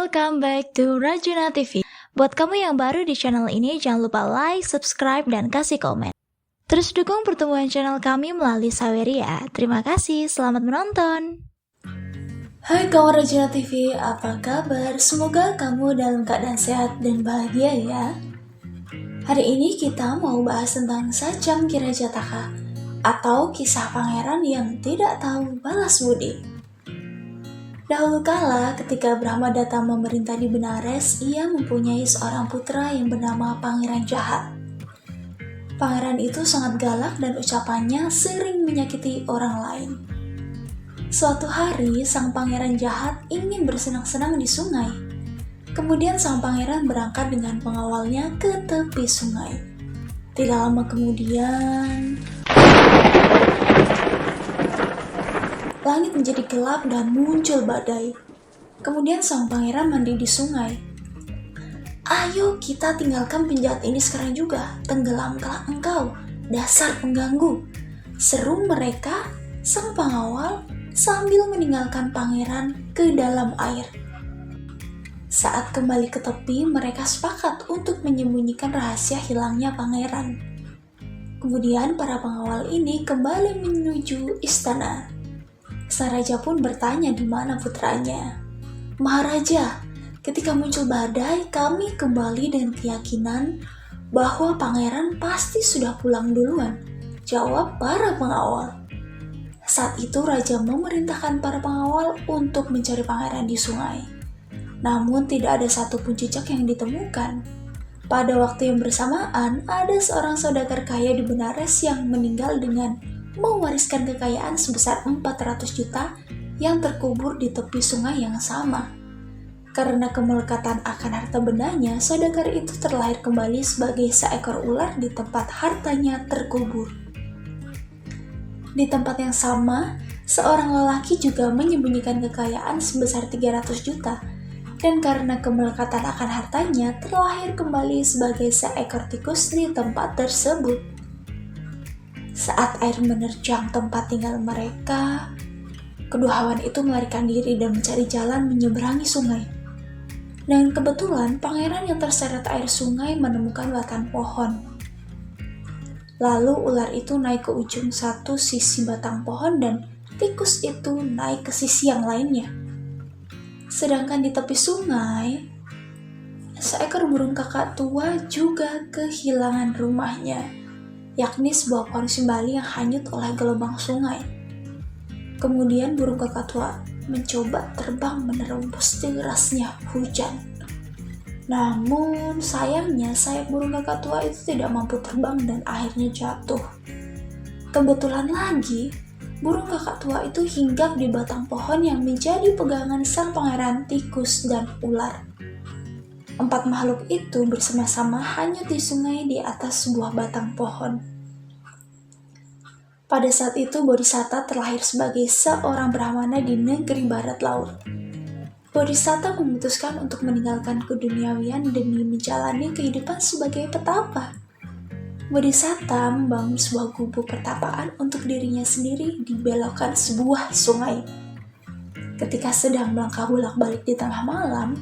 welcome back to Rajuna TV. Buat kamu yang baru di channel ini, jangan lupa like, subscribe, dan kasih komen. Terus dukung pertumbuhan channel kami melalui Saweria. Terima kasih, selamat menonton. Hai kawan Rajuna TV, apa kabar? Semoga kamu dalam keadaan sehat dan bahagia ya. Hari ini kita mau bahas tentang Sajam Kira Jataka, atau kisah pangeran yang tidak tahu balas budi. Dahulu kala, ketika Brahmadatta memerintah di Benares, ia mempunyai seorang putra yang bernama Pangeran Jahat. Pangeran itu sangat galak dan ucapannya sering menyakiti orang lain. Suatu hari, sang pangeran jahat ingin bersenang-senang di sungai. Kemudian sang pangeran berangkat dengan pengawalnya ke tepi sungai. Tidak lama kemudian, langit menjadi gelap dan muncul badai. Kemudian sang pangeran mandi di sungai. "Ayo kita tinggalkan penjahat ini sekarang juga, tenggelamkanlah engkau, dasar pengganggu," seru mereka sang pengawal sambil meninggalkan pangeran ke dalam air. Saat kembali ke tepi, mereka sepakat untuk menyembunyikan rahasia hilangnya pangeran. Kemudian para pengawal ini kembali menuju istana. Sang raja pun bertanya di mana putranya. "Maharaja, ketika muncul badai, kami kembali dengan keyakinan bahwa pangeran pasti sudah pulang duluan," jawab para pengawal. Saat itu raja memerintahkan para pengawal untuk mencari pangeran di sungai. Namun tidak ada satupun jejak yang ditemukan. Pada waktu yang bersamaan, ada seorang saudagar kaya di Benares yang meninggal dengan mewariskan kekayaan sebesar 400 juta yang terkubur di tepi sungai yang sama. Karena kemelekatan akan harta bendanya, saudagar itu terlahir kembali sebagai seekor ular di tempat hartanya terkubur. Di tempat yang sama, seorang lelaki juga menyembunyikan kekayaan sebesar 300 juta, dan karena kemelekatan akan hartanya, terlahir kembali sebagai seekor tikus di tempat tersebut. Saat air menerjang tempat tinggal mereka, kedua hewan itu melarikan diri dan mencari jalan menyeberangi sungai. Dan kebetulan pangeran yang terseret air sungai menemukan batang pohon. Lalu ular itu naik ke ujung satu sisi batang pohon dan tikus itu naik ke sisi yang lainnya. Sedangkan di tepi sungai, seekor burung kakak tua juga kehilangan rumahnya, yakni sebuah pohon simbali yang hanyut oleh gelombang sungai. Kemudian burung kakak tua mencoba terbang menerobos derasnya hujan. Namun sayangnya sayap burung kakak tua itu tidak mampu terbang dan akhirnya jatuh. Kebetulan lagi, burung kakak tua itu hinggap di batang pohon yang menjadi pegangan sang pangeran tikus dan ular. 4 makhluk itu bersama-sama hanyut di sungai di atas sebuah batang pohon. Pada saat itu Bodhisatta terlahir sebagai seorang brahmana di negeri barat laut. Bodhisatta memutuskan untuk meninggalkan keduniawian demi menjalani kehidupan sebagai petapa. Bodhisatta membangun sebuah gubuk pertapaan untuk dirinya sendiri di belokan sebuah sungai. Ketika sedang melangkah bolak-balik di tengah malam,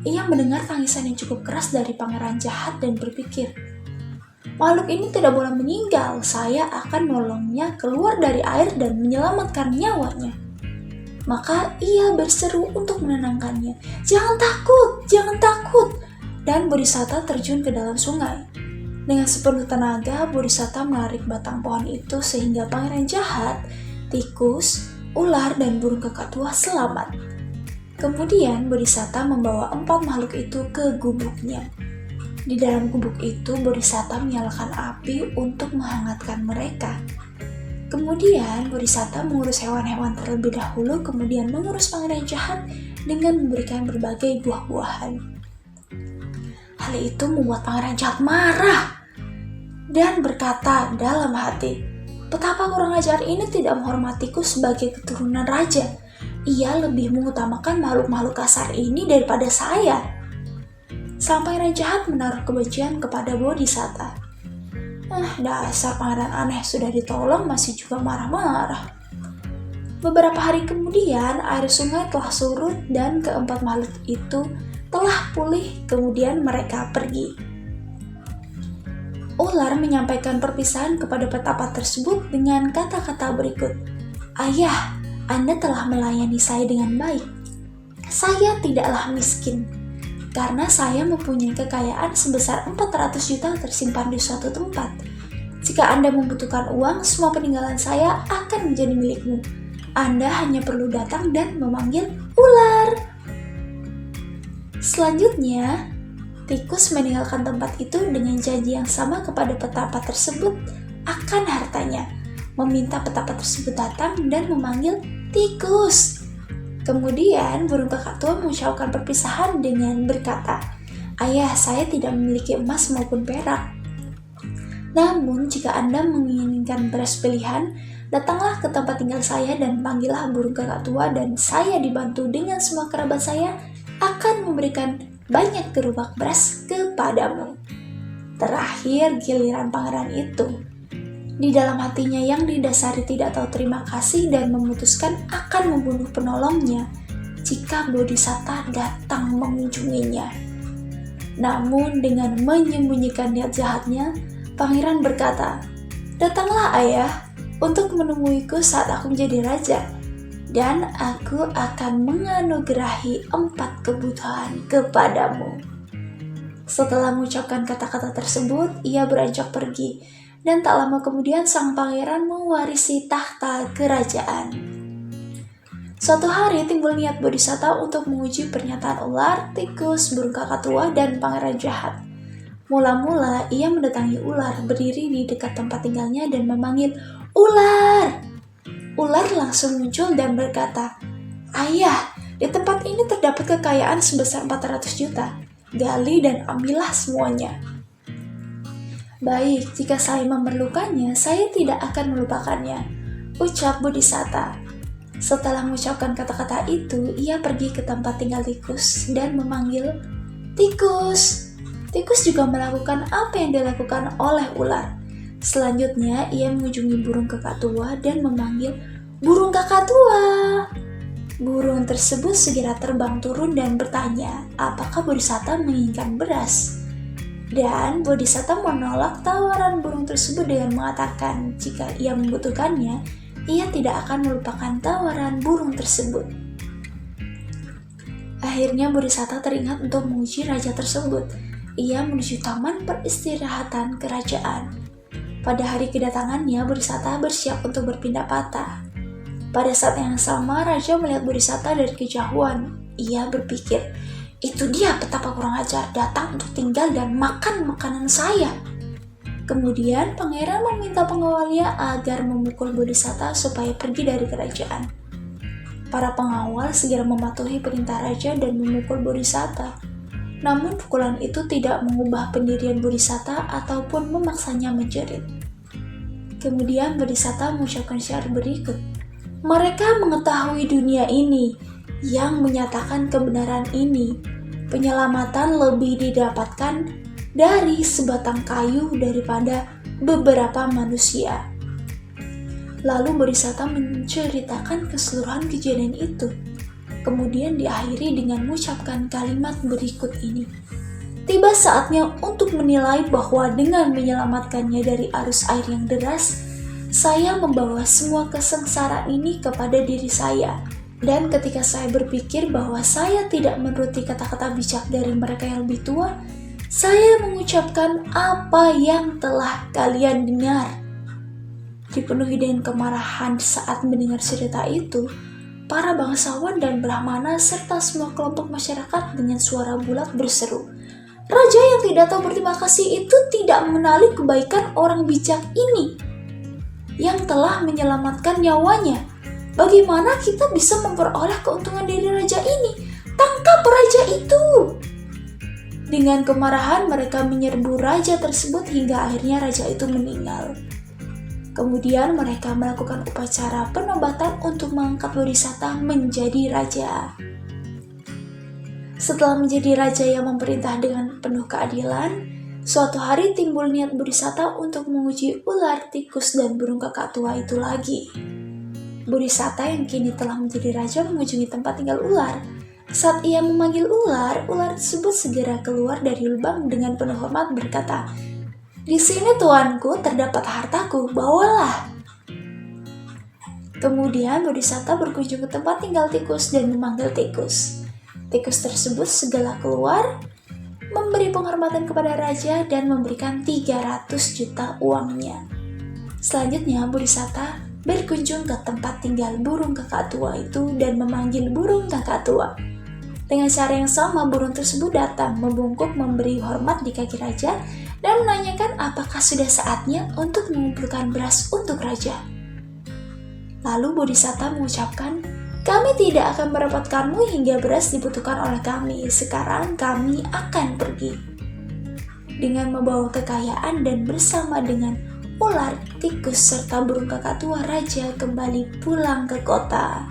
ia mendengar tangisan yang cukup keras dari pangeran jahat dan berpikir, "Makhluk ini tidak boleh meninggal, saya akan menolongnya keluar dari air dan menyelamatkan nyawanya." Maka ia berseru untuk menenangkannya, "Jangan takut, jangan takut." Dan Bodhisatta terjun ke dalam sungai. Dengan sepenuh tenaga, Bodhisatta menarik batang pohon itu sehingga pangeran jahat, tikus, ular, dan burung kakak tua selamat. Kemudian Bodhisatta membawa 4 makhluk itu ke gubuknya. Di dalam gubuk itu, Bodhisatta menyalakan api untuk menghangatkan mereka. Kemudian Bodhisatta mengurus hewan-hewan terlebih dahulu, kemudian mengurus pangeran jahat dengan memberikan berbagai buah-buahan. Hal itu membuat pangeran jahat marah dan berkata dalam hati, "Betapa kurang ajar ini tidak menghormatiku sebagai keturunan raja. Ia lebih mengutamakan makhluk-makhluk kasar ini daripada saya." Sang pangeran jahat menaruh kebencian kepada Bodhisatta. Dasar pangeran aneh, sudah ditolong masih juga marah-marah. Beberapa hari kemudian, air sungai telah surut dan keempat makhluk itu telah pulih, kemudian mereka pergi. Ular menyampaikan perpisahan kepada petapa tersebut dengan kata-kata berikut. Ayah, Anda telah melayani saya dengan baik. Saya tidaklah miskin, karena saya mempunyai kekayaan sebesar 400 juta tersimpan di suatu tempat. Jika Anda membutuhkan uang, semua peninggalan saya akan menjadi milikmu. Anda hanya perlu datang dan memanggil ular. Selanjutnya, tikus meninggalkan tempat itu dengan janji yang sama kepada petapa tersebut akan hartanya, meminta petapa tersebut datang dan memanggil tikus. Kemudian burung kakak tua mengucapkan perpisahan dengan berkata, Ayah, saya tidak memiliki emas maupun perak. Namun jika Anda menginginkan beras pilihan, datanglah ke tempat tinggal saya dan panggillah burung kakak tua, dan saya dibantu dengan semua kerabat saya akan memberikan banyak gerobak beras kepadamu. Terakhir giliran pangeran itu. Di dalam hatinya yang didasari tidak tahu terima kasih dan memutuskan akan membunuh penolongnya jika Bodhisatta datang mengunjunginya. Namun dengan menyembunyikan niat jahatnya, pangeran berkata, Datanglah ayah untuk menemuiku saat aku menjadi raja, dan aku akan menganugerahi 4 kebutuhan kepadamu. Setelah mengucapkan kata-kata tersebut, ia beranjak pergi, dan tak lama kemudian sang pangeran mewarisi tahta kerajaan. Suatu hari timbul niat Bodhisatta untuk menguji pernyataan ular, tikus, burung kakak tua, dan pangeran jahat. Mula-mula ia mendatangi ular, berdiri di dekat tempat tinggalnya dan memanggil, Ular! Ular langsung muncul dan berkata, Ayah, di tempat ini terdapat kekayaan sebesar 400 juta. Gali dan ambillah semuanya. Baik, jika saya memerlukannya, saya tidak akan melupakannya, ucap Bodhisatta. Setelah mengucapkan kata-kata itu, ia pergi ke tempat tinggal tikus dan memanggil tikus. Tikus juga melakukan apa yang dilakukan oleh ular. Selanjutnya, ia mengunjungi burung kakak tua dan memanggil burung kakak tua. Burung tersebut segera terbang turun dan bertanya, apakah Bodhisatta menginginkan beras? Dan Bodhisatta menolak tawaran burung tersebut dengan mengatakan jika ia membutuhkannya, ia tidak akan melupakan tawaran burung tersebut. Akhirnya Bodhisatta teringat untuk menguji raja tersebut. Ia menuju taman peristirahatan kerajaan. Pada hari kedatangannya, Bodhisatta bersiap untuk berpindah patah. Pada saat yang sama, raja melihat Bodhisatta dari kejauhan. Ia berpikir, itu dia petapa kurang ajar, datang untuk tinggal dan makan makanan saya. Kemudian pangeran meminta pengawalnya agar memukul Bodhisatta supaya pergi dari kerajaan. Para pengawal segera mematuhi perintah raja dan memukul Bodhisatta. Namun pukulan itu tidak mengubah pendirian Bodhisatta ataupun memaksanya menjerit. Kemudian Bodhisatta mengucapkan syair berikut. Mereka mengetahui dunia ini, yang menyatakan kebenaran ini. Penyelamatan lebih didapatkan dari sebatang kayu daripada beberapa manusia. Lalu Bodhisatta menceritakan keseluruhan kejadian itu. Kemudian diakhiri dengan mengucapkan kalimat berikut ini. Tiba saatnya untuk menilai bahwa dengan menyelamatkannya dari arus air yang deras, saya membawa semua kesengsaraan ini kepada diri saya. Dan ketika saya berpikir bahwa saya tidak menuruti kata-kata bijak dari mereka yang lebih tua, saya mengucapkan apa yang telah kalian dengar. Dipenuhi dengan kemarahan saat mendengar cerita itu, para bangsawan dan brahmana serta semua kelompok masyarakat dengan suara bulat berseru, Raja yang tidak tahu berterima kasih itu tidak mengenali kebaikan orang bijak ini yang telah menyelamatkan nyawanya. Bagaimana kita bisa memperoleh keuntungan dari raja ini? Tangkap raja itu! Dengan kemarahan mereka menyerbu raja tersebut hingga akhirnya raja itu meninggal. Kemudian mereka melakukan upacara penobatan untuk mengangkat Bodhisatta menjadi raja. Setelah menjadi raja yang memerintah dengan penuh keadilan, suatu hari timbul niat Bodhisatta untuk menguji ular, tikus, dan burung kakak tua itu lagi. Bodhisatta yang kini telah menjadi raja mengunjungi tempat tinggal ular. Saat ia memanggil ular, ular tersebut segera keluar dari lubang dengan penuh hormat berkata, "Di sini tuanku terdapat hartaku, bawalah." Kemudian Bodhisatta berkunjung ke tempat tinggal tikus dan memanggil tikus. Tikus tersebut segera keluar, memberi penghormatan kepada raja dan memberikan 300 juta uangnya. Selanjutnya Bodhisatta berkunjung ke tempat tinggal burung kakak tua itu dan memanggil burung kakak tua. Dengan cara yang sama, burung tersebut datang membungkuk memberi hormat di kaki raja dan menanyakan apakah sudah saatnya untuk mengumpulkan beras untuk raja. Lalu Bodhisatta mengucapkan, "Kami tidak akan merepotkanmu hingga beras dibutuhkan oleh kami. Sekarang kami akan pergi." Dengan membawa kekayaan dan bersama dengan ular, tikus, serta burung kakak tua, raja kembali pulang ke kota.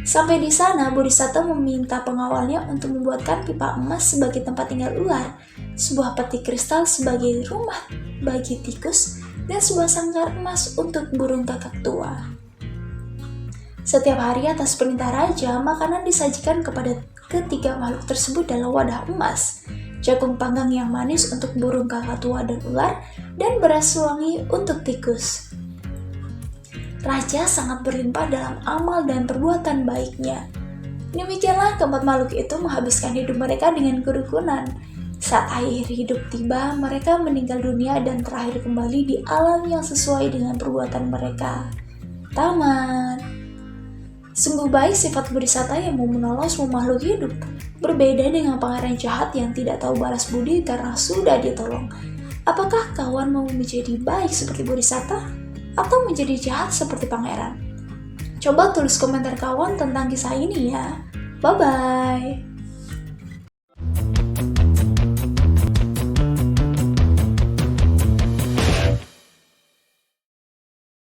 Sampai di sana, Bodhisatta meminta pengawalnya untuk membuatkan pipa emas sebagai tempat tinggal ular, sebuah peti kristal sebagai rumah bagi tikus, dan sebuah sangkar emas untuk burung kakak tua. Setiap hari atas perintah raja, makanan disajikan kepada ketiga makhluk tersebut dalam wadah emas. Jagung panggang yang manis untuk burung kakak tua dan ular, dan beras wangi untuk tikus. Raja sangat berlimpah dalam amal dan perbuatan baiknya. Demikianlah keempat makhluk itu menghabiskan hidup mereka dengan kerukunan. Saat akhir hidup tiba, mereka meninggal dunia dan terakhir kembali di alam yang sesuai dengan perbuatan mereka. Tamat. Sungguh baik sifat Bodhisatta yang mau menolong semua makhluk hidup. Berbeda dengan pangeran jahat yang tidak tahu balas budi karena sudah ditolong. Apakah kawan mau menjadi baik seperti Bodhisatta? Atau menjadi jahat seperti pangeran? Coba tulis komentar kawan tentang kisah ini ya. Bye-bye.